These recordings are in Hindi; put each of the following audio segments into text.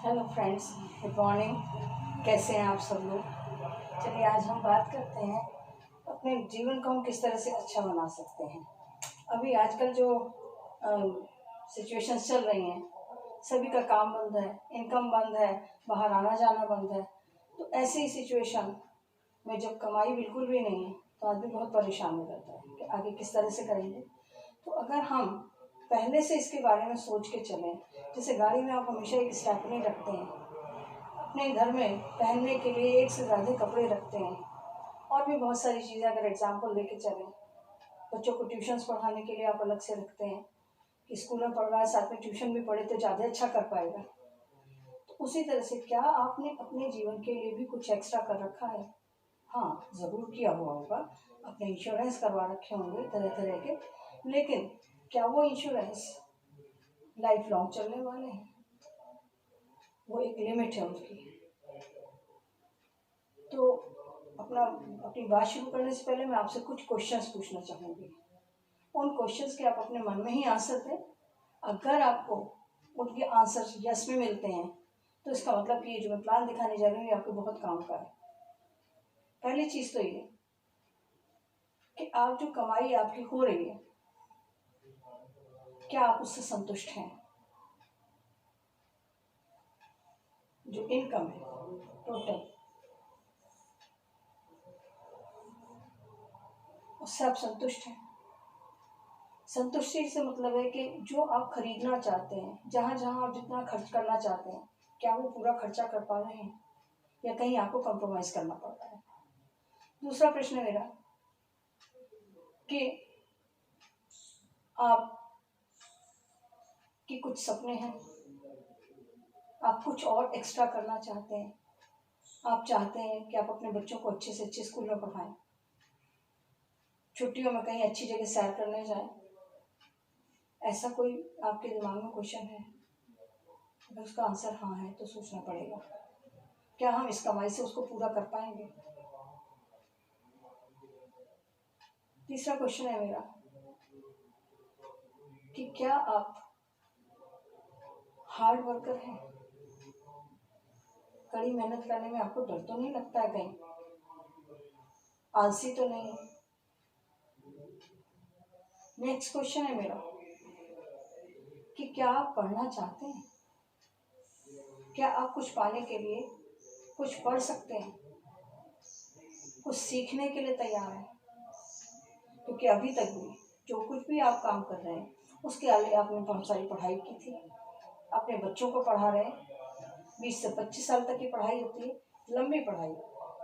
Hello friends, good morning. कैसे हैं आप सब लोग? चलिए आज हम बात करते हैं अपने जीवन को हम किस तरह से अच्छा बना सकते हैं। अभी आजकल जो सिचुएशंस चल रही हैं, सभी का काम बंद है, इनकम बंद है, बाहर आना जाना बंद है। तो ऐसी सिचुएशन में जब कमाई बिल्कुल भी नहीं है तो आदमी बहुत परेशान हो जाता है कि आगे किस तरह से करेंगे। तो अगर हम पहले से इसके बारे में सोच के चलें, जैसे गाड़ी में आप हमेशा एक स्टेपनी रखते हैं, अपने घर में पहनने के लिए एक से ज़्यादा कपड़े रखते हैं, और भी बहुत सारी चीज़ें अगर एग्जाम्पल लेके चलें, बच्चों को ट्यूशन्स पढ़ाने के लिए आप अलग से रखते हैं कि स्कूल में पढ़ रहा है साथ में ट्यूशन भी पढ़े तो ज़्यादा अच्छा कर पाएगा। तो उसी तरह से क्या आपने अपने जीवन के लिए भी कुछ एक्स्ट्रा कर रखा है? हाँ, ज़रूर किया हुआ होगा। अपने इंश्योरेंस करवा रखे होंगे तरह तरह के, लेकिन क्या वो इंश्योरेंस लाइफ लॉन्ग चलने वाले हैं? वो एक लिमिट है उसकी। तो अपनी बात शुरू करने से पहले मैं आपसे कुछ क्वेश्चंस पूछना चाहूँगी। उन क्वेश्चंस के आप अपने मन में ही आंसर दें। अगर आपको उनके आंसर यस में मिलते हैं तो इसका मतलब कि ये जो मैं प्लान दिखाने जा रही हूँ ये आपको बहुत काम का है। पहली चीज़ तो ये कि आप जो कमाई आपकी हो रही है, क्या आप उससे संतुष्ट हैं? जो इनकम है टोटल, उससे आप संतुष्ट हैं? संतुष्टि से मतलब है कि जो आप खरीदना चाहते हैं, जहाँ जहाँ आप जितना खर्च करना चाहते हैं, क्या वो पूरा खर्चा कर पा रहे हैं या कहीं आपको कॉम्प्रोमाइज़ करना पड़ रहा है? दूसरा प्रश्न मेरा कि आप कि कुछ सपने हैं, आप कुछ और एक्स्ट्रा करना चाहते हैं। आप चाहते हैं कि आप अपने बच्चों को अच्छे से अच्छे स्कूल में पढ़ाएं, छुट्टियों में कहीं अच्छी जगह सैर करने जाएं। ऐसा कोई आपके दिमाग में क्वेश्चन है? अगर उसका आंसर हाँ है तो सोचना पड़ेगा, क्या हम इस कमाई से उसको पूरा कर पाएंगे? तीसरा क्वेश्चन है मेरा कि क्या आप हार्ड वर्कर हैं? कड़ी मेहनत करने में आपको डर तो नहीं लगता है कहीं? आलसी तो नहीं? नेक्स्ट क्वेश्चन है मेरा कि क्या आप पढ़ना चाहते हैं? क्या आप कुछ पाने के लिए कुछ पढ़ सकते हैं, कुछ सीखने के लिए तैयार हैं? क्योंकि अभी तक भी जो कुछ भी आप काम कर रहे हैं उसके आगे आपने बहुत सारी पढ़ाई की थी, अपने बच्चों को पढ़ा रहे हैं। 20 से 25 साल तक की पढ़ाई होती है, लंबी पढ़ाई,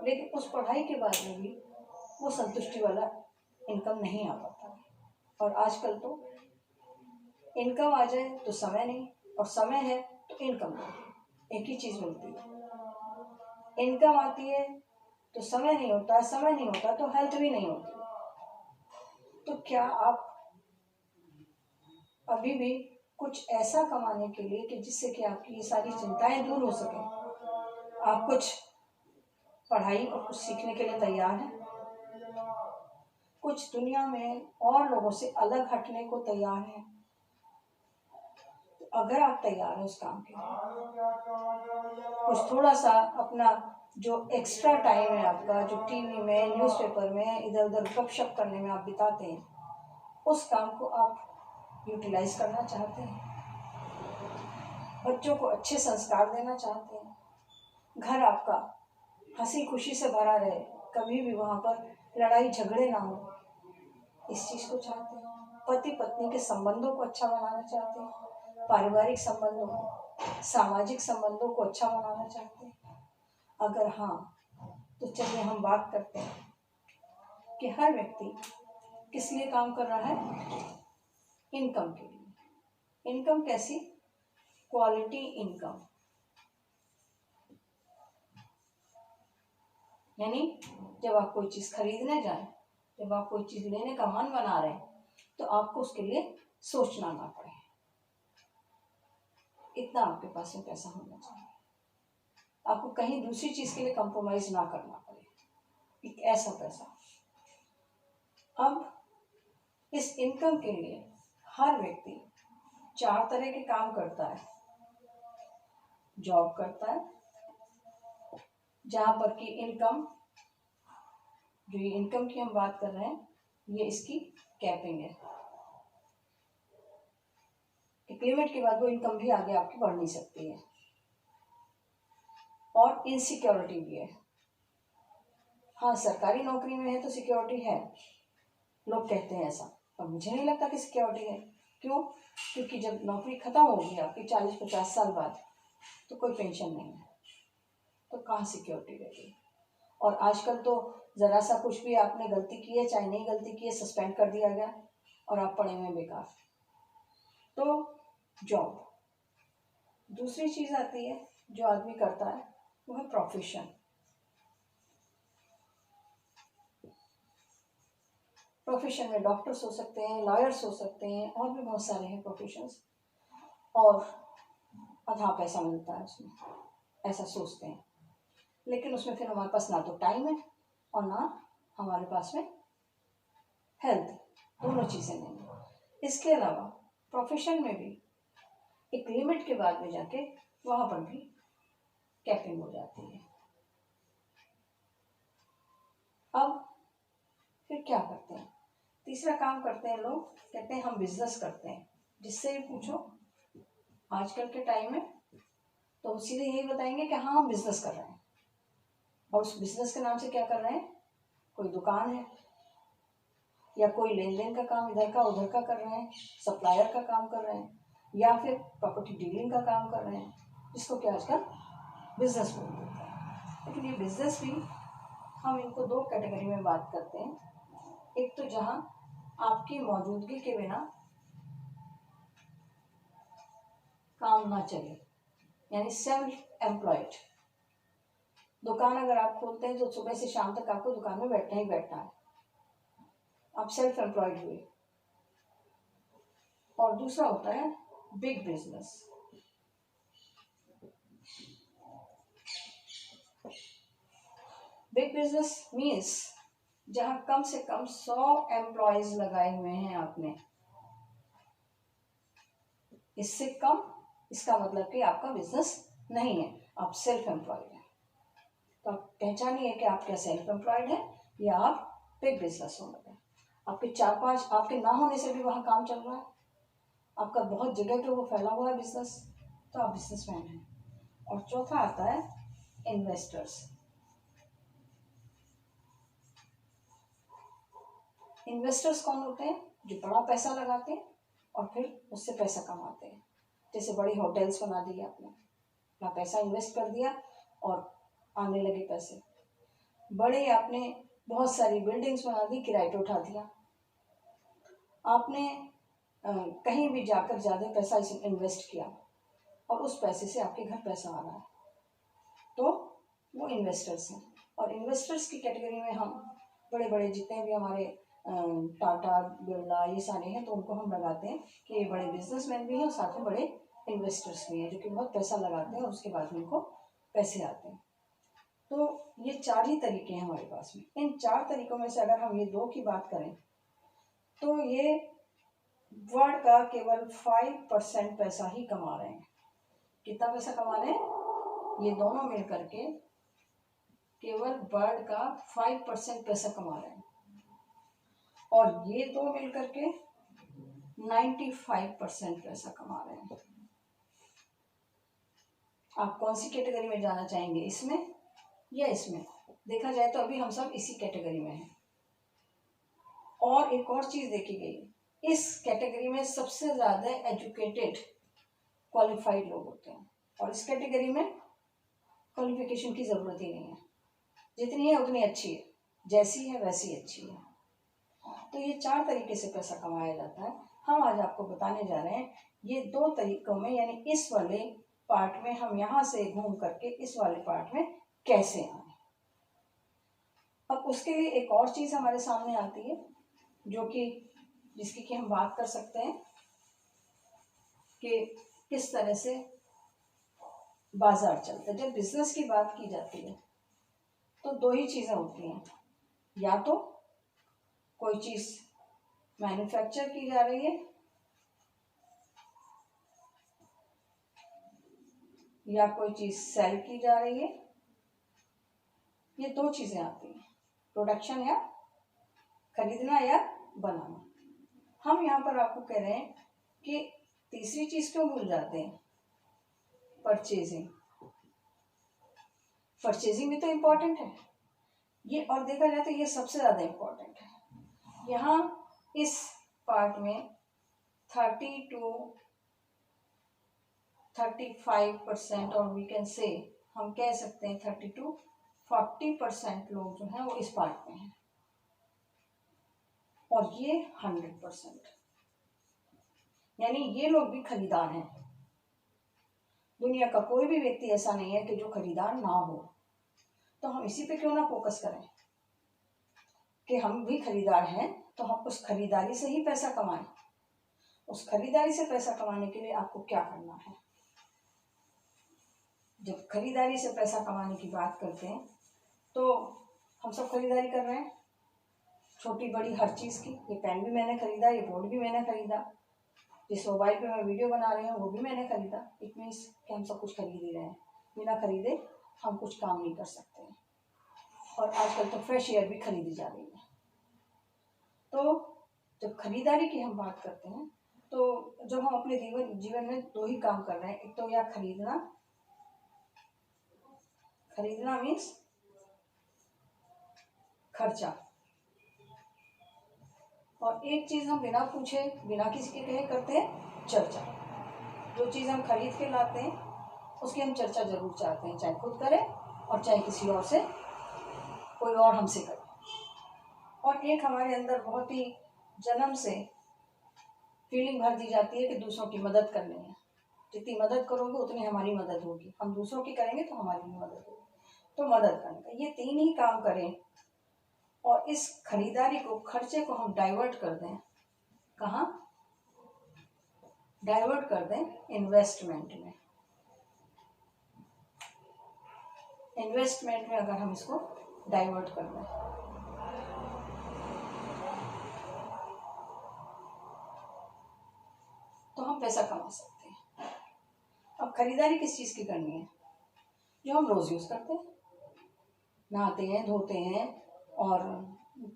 लेकिन उस पढ़ाई के बाद में भी वो संतुष्टि वाला इनकम नहीं आ पाता है। और आजकल तो इनकम आ जाए तो समय नहीं, और समय है तो इनकम नहीं, एक ही चीज़ मिलती है। इनकम आती है तो समय नहीं होता, समय नहीं होता तो हेल्थ भी नहीं होती। तो क्या आप अभी भी कुछ ऐसा कमाने के लिए कि जिससे कि आपकी ये सारी चिंताएं दूर हो सकें, आप कुछ पढ़ाई और कुछ सीखने के लिए तैयार हैं? कुछ दुनिया में और लोगों से अलग हटने को तैयार हैं? तो अगर आप तैयार हैं उस काम के लिए, कुछ थोड़ा सा अपना जो एक्स्ट्रा टाइम है आपका, जो टीवी में, न्यूज़पेपर में, इधर उधर गपशप करने में आप बिताते हैं, उस काम को आप यूटिलाइज करना चाहते हैं, बच्चों को अच्छे संस्कार देना चाहते हैं, घर आपका हंसी खुशी से भरा रहे, कभी भी वहाँ पर लड़ाई झगड़े ना हो, इस चीज़ को चाहते हैं, पति पत्नी के संबंधों को अच्छा बनाना चाहते हैं, पारिवारिक संबंधों को, सामाजिक संबंधों को अच्छा बनाना चाहते हैं? अगर हाँ, तो चलिए हम बात करते हैं कि हर व्यक्ति किस लिए काम कर रहा है? इनकम के लिए। इनकम कैसी? क्वालिटी इनकम, यानी जब आप कोई चीज़ खरीदने जाएं, जब आप कोई चीज़ लेने का मन बना रहे हैं, तो आपको उसके लिए सोचना ना पड़े। इतना आपके पास में पैसा होना चाहिए, आपको कहीं दूसरी चीज़ के लिए कंप्रोमाइज ना करना पड़े, एक ऐसा पैसा। अब इस इनकम के लिए हर व्यक्ति 4 तरह के काम करता है। जॉब करता है, जहाँ पर कि इनकम, जो ये इनकम की हम बात कर रहे हैं, ये इसकी कैपिंग है। एक लिमिट के बाद वो इनकम भी आगे आपकी बढ़ नहीं सकती है। और इनसिक्योरिटी भी है। हाँ, सरकारी नौकरी में है तो सिक्योरिटी है, लोग कहते हैं ऐसा, पर मुझे नहीं लगता कि सिक्योरिटी है। क्यों? क्योंकि जब नौकरी खत्म होगी आपकी 40-50 साल बाद, तो कोई पेंशन नहीं है, तो कहाँ सिक्योरिटी रहेगी। और आजकल तो ज़रा सा कुछ भी आपने गलती की है, चाहे नहीं गलती की है, सस्पेंड कर दिया गया और आप पड़े हुए बेकार। तो जॉब। दूसरी चीज़ आती है जो आदमी करता है, वो है प्रोफेशन। प्रोफेशन में डॉक्टर्स हो सकते हैं, लॉयर्स हो सकते हैं, और भी बहुत सारे हैं प्रोफेशंस, और आधा पैसा मिलता है उसमें, ऐसा सोचते हैं। लेकिन उसमें फिर हमारे पास ना तो टाइम है और ना हमारे पास में हेल्थ, दोनों चीज़ें नहीं है। इसके अलावा प्रोफेशन में भी एक लिमिट के बाद में जाके वहाँ पर भी कैपिंग हो जाती है। अब फिर क्या करते हैं? तीसरा काम करते हैं लोग, कहते हैं हम बिजनेस करते हैं। जिससे भी पूछो आजकल के टाइम में, तो सीधे यही बताएंगे कि हाँ हम बिजनेस कर रहे हैं। और उस बिजनेस के नाम से क्या कर रहे हैं? कोई दुकान है, या कोई लेन देन का काम इधर का उधर का कर रहे हैं, सप्लायर का काम कर रहे हैं, या फिर प्रॉपर्टी डीलिंग का काम कर रहे हैं, जिसको क्या आजकल बिजनेस बोल देते हैं। लेकिन ये बिजनेस भी हम इनको दो कैटेगरी में बात करते हैं। एक तो जहाँ आपकी मौजूदगी के बिना काम ना चले, यानी सेल्फ एम्प्लॉयड। दुकान अगर आप खोलते हैं तो सुबह से शाम तक आपको दुकान में बैठना ही बैठना है, आप सेल्फ एम्प्लॉयड हुए। और दूसरा होता है big business. Big business means जहां कम से कम 100 एम्प्लॉयज लगाए हुए हैं आपने। इससे कम, इसका मतलब कि आपका बिजनेस नहीं है, आप सेल्फ एम्प्लॉयड हैं। तो आप पहचानिए कि आप क्या सेल्फ एम्प्लॉयड है या आप बिग बिजनेस ओनर है। आपके 4-5, आपके ना होने से भी वहां काम चल रहा है, आपका बहुत जगह पे वो फैला हुआ है बिजनेस, तो आप बिजनेसमैन हैं। और चौथा आता है इन्वेस्टर्स। इन्वेस्टर्स कौन होते हैं? जो बड़ा पैसा लगाते हैं और फिर उससे पैसा कमाते हैं। जैसे बड़ी होटल्स बना दी आपने, अपना पैसा इन्वेस्ट कर दिया और आने लगे पैसे। बड़े आपने बहुत सारी बिल्डिंग्स बना दी, किराए पे उठा दिया। आपने कहीं भी जाकर ज़्यादा पैसा इन्वेस्ट किया और उस पैसे से आपके घर पैसा आ रहा है, तो वो इन्वेस्टर्स हैं। और इन्वेस्टर्स की कैटेगरी में हम बड़े बड़े जितने भी हमारे टाटा, बिरला, ये सारे हैं, तो उनको हम लगाते हैं कि ये बड़े बिजनेसमैन भी हैं और साथ में बड़े इन्वेस्टर्स भी हैं, जो कि बहुत पैसा लगाते हैं और उसके बाद में उनको पैसे आते हैं। तो ये 4 ही तरीके हैं हमारे पास में। इन 4 तरीकों में से अगर हम ये 2 की बात करें, तो ये वर्ल्ड का केवल 5% पैसा ही कमा रहे हैं। कितना पैसा कमा रहे हैं? ये दोनों मिल करके केवल वर्ल्ड का 5% पैसा कमा रहे हैं, और ये दो मिल करके 95% पैसा कमा रहे हैं। आप कौन सी कैटेगरी में जाना चाहेंगे, इसमें या इसमें? देखा जाए तो अभी हम सब इसी कैटेगरी में हैं। और एक और चीज देखी गई, इस कैटेगरी में सबसे ज्यादा एजुकेटेड, क्वालिफाइड लोग होते हैं, और इस कैटेगरी में क्वालिफिकेशन की जरूरत ही नहीं है, जितनी है उतनी अच्छी है, जैसी है वैसी अच्छी है। तो ये 4 तरीके से पैसा कमाया जाता है। हम आज आपको बताने जा रहे हैं ये 2 तरीकों में, यानी इस वाले पार्ट में हम यहाँ से घूम करके इस वाले पार्ट में कैसे आए। अब उसके लिए एक और चीज हमारे सामने आती है, जो कि जिसकी कि हम बात कर सकते हैं कि किस तरह से बाजार चलता है। जब बिजनेस की बात की जाती है तो 2 ही चीजें होती हैं, या तो कोई चीज मैन्युफैक्चर की जा रही है, या कोई चीज़ सेल की जा रही है, ये दो चीज़ें आती हैं, प्रोडक्शन या खरीदना या बनाना। हम यहाँ पर आपको कह रहे हैं कि तीसरी चीज़ क्यों भूल जाते हैं, परचेजिंग। परचेजिंग भी तो इम्पोर्टेंट है ये, और देखा जाए तो ये सबसे ज़्यादा इम्पोर्टेंट है। यहाँ इस पार्ट में 30 to 35% और वी कैन से, हम कह सकते हैं 30 to 40% लोग जो हैं वो इस पार्ट में हैं, और ये 100%, यानी ये लोग भी खरीदार हैं। दुनिया का कोई भी व्यक्ति ऐसा नहीं है कि जो खरीदार ना हो। तो हम इसी पे क्यों ना फोकस करें कि हम भी खरीदार हैं, तो हम उस खरीदारी से ही पैसा कमाएं। उस खरीदारी से पैसा कमाने के लिए आपको क्या करना है? जब खरीदारी से पैसा कमाने की बात करते हैं तो हम सब खरीदारी कर रहे हैं, छोटी बड़ी हर चीज़ की। ये पेन भी मैंने खरीदा, ये बोर्ड भी मैंने खरीदा, जिस मोबाइल पे मैं वीडियो बना रही हूँ वो भी मैंने खरीदा। इट मीन्स कि हम सब कुछ खरीद ही रहे हैं। बिना खरीदे हम कुछ काम नहीं कर सकते हैं। और आजकल तो फ्रेश एयर भी खरीदी जा रही है। तो जब खरीदारी की हम बात करते हैं तो जब हम अपने जीवन में दो ही काम कर रहे हैं, एक तो या खरीदना मीन्स खर्चा, और एक चीज़ हम बिना पूछे बिना किसी के कहे करते हैं, चर्चा। जो चीज़ हम खरीद के लाते हैं उसकी हम चर्चा जरूर चाहते हैं, चाहे खुद करें और चाहे किसी और से, कोई और हमसे करे। और एक हमारे अंदर बहुत ही जन्म से फीलिंग भर दी जाती है कि दूसरों की मदद करनी है। जितनी मदद करोगे उतनी हमारी मदद होगी, हम दूसरों की करेंगे तो हमारी भी मदद होगी। तो मदद करने का ये तीन ही काम करें और इस खरीदारी को, खर्चे को हम डाइवर्ट कर दें। कहाँ डाइवर्ट कर दें? इन्वेस्टमेंट में। इन्वेस्टमेंट में अगर हम इसको डाइवर्ट कर दें तो हम पैसा कमा सकते हैं। अब खरीदारी किस चीज़ की करनी है? जो हम रोज़ यूज़ करते हैं, नहाते हैं, धोते हैं और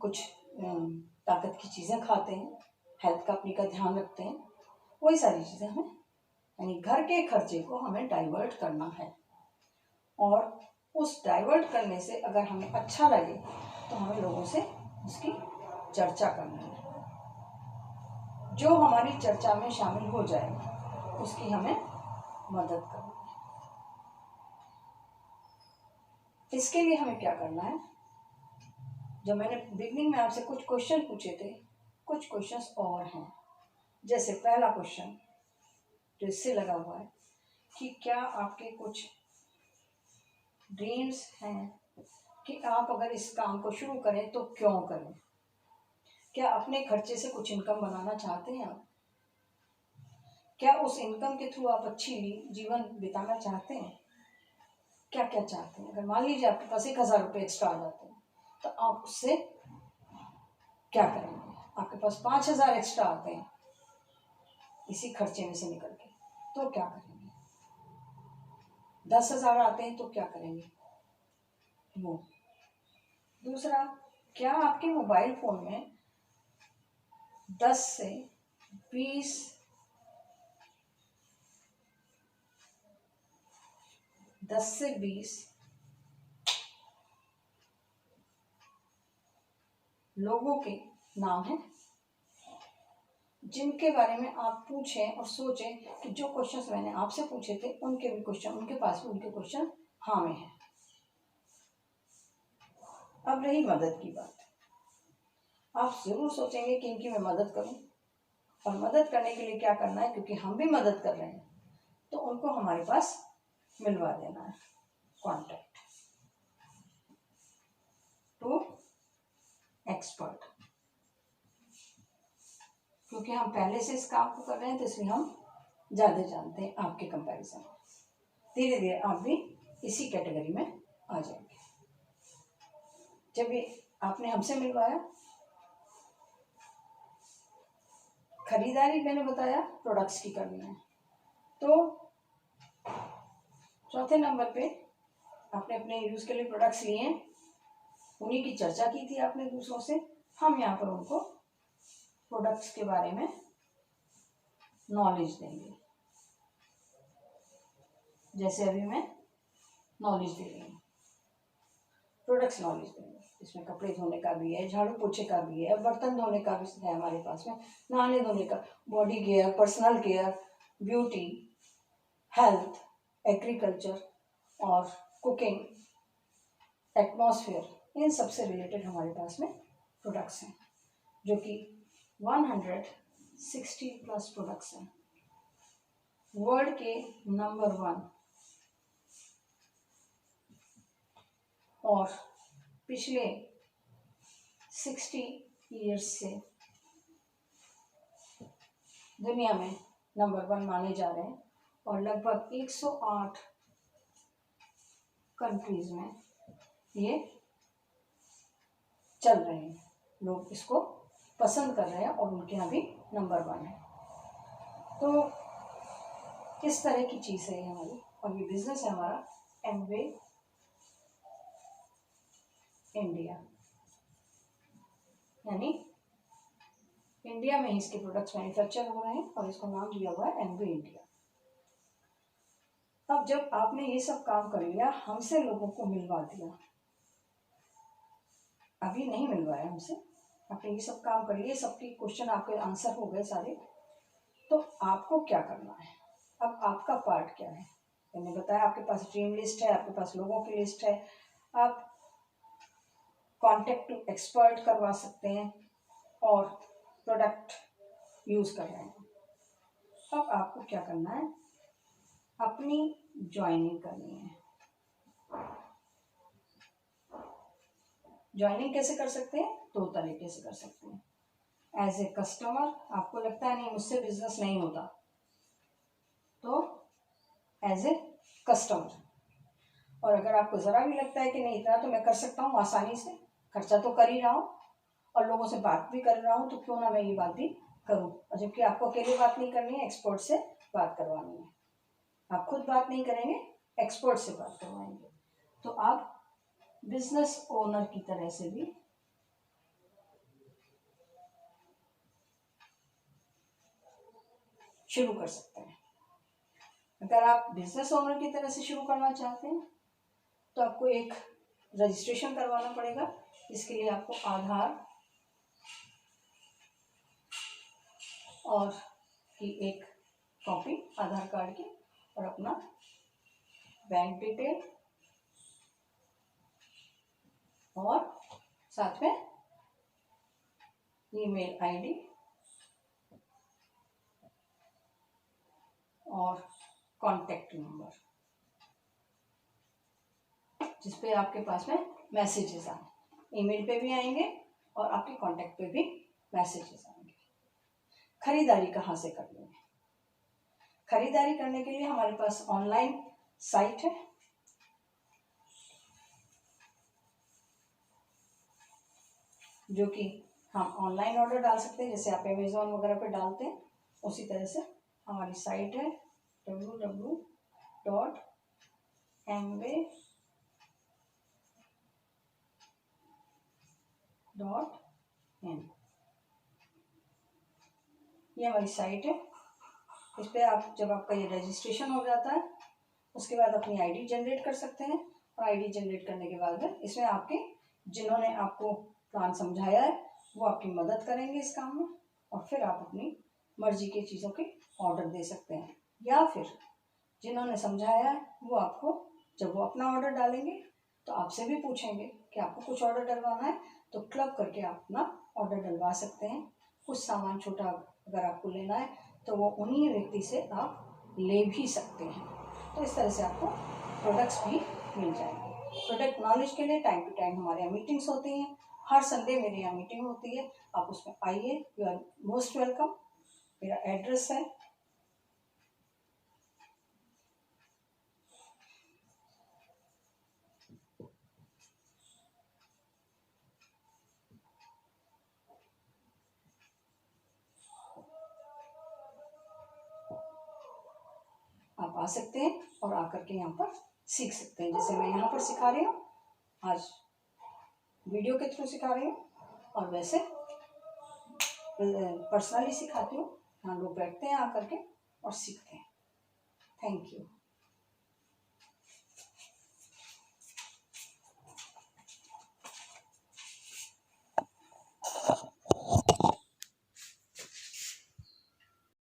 कुछ ताकत की चीज़ें खाते हैं, हेल्थ का अपनी का ध्यान रखते हैं, वही सारी चीज़ें हमें, यानी घर के खर्चे को हमें डाइवर्ट करना है। और उस डाइवर्ट करने से अगर हमें अच्छा लगे तो हमें लोगों से उसकी चर्चा करनी है। जो हमारी चर्चा में शामिल हो जाए उसकी हमें मदद करनी है। इसके लिए हमें क्या करना है? जो मैंने बिगनिंग में आपसे कुछ क्वेश्चन पूछे थे, कुछ क्वेश्चंस और हैं। जैसे पहला क्वेश्चन जो इससे लगा हुआ है कि क्या आपके कुछ ड्रीम्स हैं कि आप अगर इस काम को शुरू करें तो क्यों करें? क्या अपने खर्चे से कुछ इनकम बनाना चाहते हैं आप? क्या उस इनकम के थ्रू आप अच्छी जीवन बिताना चाहते हैं? क्या क्या चाहते हैं? अगर मान लीजिए आपके पास 1,000 रुपये एक्स्ट्रा आ जाते हैं तो आप उससे क्या करेंगे? आपके पास 5,000 एक्स्ट्रा आते हैं इसी खर्चे में से निकल के, तो क्या करेंगे? 10,000 आते हैं तो क्या करेंगे? वो दूसरा, क्या आपके मोबाइल फोन में 10 से 20 लोगों के नाम हैं जिनके बारे में आप पूछें और सोचें कि जो क्वेश्चंस मैंने आपसे पूछे थे उनके भी क्वेश्चन उनके पास भी उनके क्वेश्चन हाँ में हैं। अब रही मदद की बात, आप जरूर सोचेंगे कि इनकी मैं मदद करूं, और मदद करने के लिए क्या करना है, क्योंकि हम भी मदद कर रहे हैं तो उनको हमारे पास मिलवा देना है, कॉन्टैक्ट टू एक्सपर्ट। क्योंकि हम पहले से इस काम को कर रहे हैं तो इसलिए हम ज़्यादा जानते हैं आपके कंपैरिजन में। धीरे धीरे आप भी इसी कैटेगरी में आ जाएंगे। जब ये आपने हमसे मिलवाया, खरीदारी मैंने बताया प्रोडक्ट्स की करनी है, तो चौथे नंबर पे आपने अपने यूज़ के लिए प्रोडक्ट्स लिए हैं, उन्हीं की चर्चा की थी आपने दूसरों से। हम यहाँ पर उनको प्रोडक्ट्स के बारे में नॉलेज देंगे। जैसे अभी मैं नॉलेज दे रही हूँ, प्रोडक्ट्स नॉलेज देंगे। इसमें कपड़े धोने का भी है, झाड़ू पोछे का भी है, बर्तन धोने का भी है हमारे पास में, नहाने धोने का, body care, personal care, beauty, health, agriculture और कुकिंग, एटमॉस्फेयर, इन सब से रिलेटेड हमारे पास में प्रोडक्ट्स हैं, जो कि 160 प्लस प्रोडक्ट्स हैं। वर्ल्ड के नंबर 1 और पिछले 60 ईयर्स से दुनिया में नंबर 1 माने जा रहे हैं और लगभग 108 कंट्रीज में ये चल रहे हैं। लोग इसको पसंद कर रहे हैं और उनके यहाँ भी नंबर 1 है। तो किस तरह की चीज़ है ये हमारी, और ये बिजनेस है हमारा एमवे इंडिया, यानी इंडिया में ही इसके प्रोडक्ट्स मैन्युफैक्चर हो रहे हैं और इसको नाम दिया हुआ है एमवे इंडिया। अब जब आपने ये सब काम कर लिया, हमसे लोगों को मिलवा दिया, अभी नहीं मिलवाया हमसे, आपने ये सब काम कर लिए, सबके क्वेश्चन आपके आंसर हो गए सारे, तो आपको क्या करना है? अब आपका पार्ट क्या है? मैंने बताया आपके पास ड्रीम लिस्ट है, आपके पास लोगों की लिस्ट है, आप कॉन्टेक्ट टू एक्सपर्ट करवा सकते हैं और प्रोडक्ट यूज़ कर रहे हैं। अब आपको क्या करना है? अपनी ज्वाइनिंग करनी है। ज्वाइनिंग कैसे कर सकते हैं? 2 तरीके से कर सकते हैं। एज ए कस्टमर, आपको लगता है नहीं मुझसे बिजनेस नहीं होता, तो एज ए कस्टमर। और अगर आपको ज़रा भी लगता है कि नहीं इतना तो मैं कर सकता हूँ आसानी से, खर्चा तो कर ही रहा हूँ और लोगों से बात भी कर रहा हूँ, तो क्यों ना मैं ये बात भी करूँ। और जबकि आपको अकेले बात नहीं करनी है, एक्सपर्ट से बात करवानी है। आप खुद बात नहीं करेंगे, एक्सपर्ट से बात करवाएंगे। तो आप बिजनेस ओनर की तरह से भी शुरू कर सकते हैं। अगर आप बिजनेस ओनर की तरह से शुरू करना चाहते हैं तो आपको एक रजिस्ट्रेशन करवाना पड़ेगा। इसके लिए आपको आधार और की एक कॉपी आधार कार्ड की और अपना बैंक डिटेल और साथ में ईमेल आईडी और कॉन्टैक्ट नंबर, जिस पे आपके पास में मैसेजेस आए, ईमेल पे भी आएंगे और आपके कॉन्टैक्ट पे भी मैसेजेस आएंगे। खरीदारी कहाँ से करनी है? खरीदारी करने के लिए हमारे पास ऑनलाइन साइट है, जो कि हम ऑनलाइन ऑर्डर डाल सकते हैं, जैसे आप अमेज़ॉन वगैरह पे डालते हैं उसी तरह से हमारी साइट है www.amway.in। ये हमारी साइट है। इस पर आप जब आपका ये रजिस्ट्रेशन हो जाता है उसके बाद अपनी आईडी जनरेट कर सकते हैं और आईडी जनरेट करने के बाद में इसमें आपके जिन्होंने आपको प्लान समझाया है वो आपकी मदद करेंगे इस काम में, और फिर आप अपनी मर्जी की चीज़ों के ऑर्डर दे सकते हैं। या फिर जिन्होंने समझाया है वो आपको जब वो अपना ऑर्डर डालेंगे तो आपसे भी पूछेंगे कि आपको कुछ ऑर्डर डलवाना है, तो क्लब करके आप अपना ऑर्डर डलवा सकते हैं। कुछ सामान छोटा अगर आपको लेना है तो वो उन्हीं व्यक्ति से आप ले भी सकते हैं। तो इस तरह से आपको प्रोडक्ट्स भी मिल जाएंगे। प्रोडक्ट नॉलेज के लिए टाइम टू टाइम हमारे यहाँ मीटिंग्स होती हैं। हर संडे मेरे यहाँ मीटिंग होती है, आप उसमें आइए, यू आर मोस्ट वेलकम। मेरा एड्रेस है आप आ सकते हैं और आकर के यहाँ पर सीख सकते हैं। जैसे मैं यहाँ पर सिखा रही हूँ, आज वीडियो के थ्रू सिखा रही हूँ, और वैसे पर्सनली सिखाती हूँ। यहाँ लोग बैठते हैं आकर के और सीखते हैं। Thank you.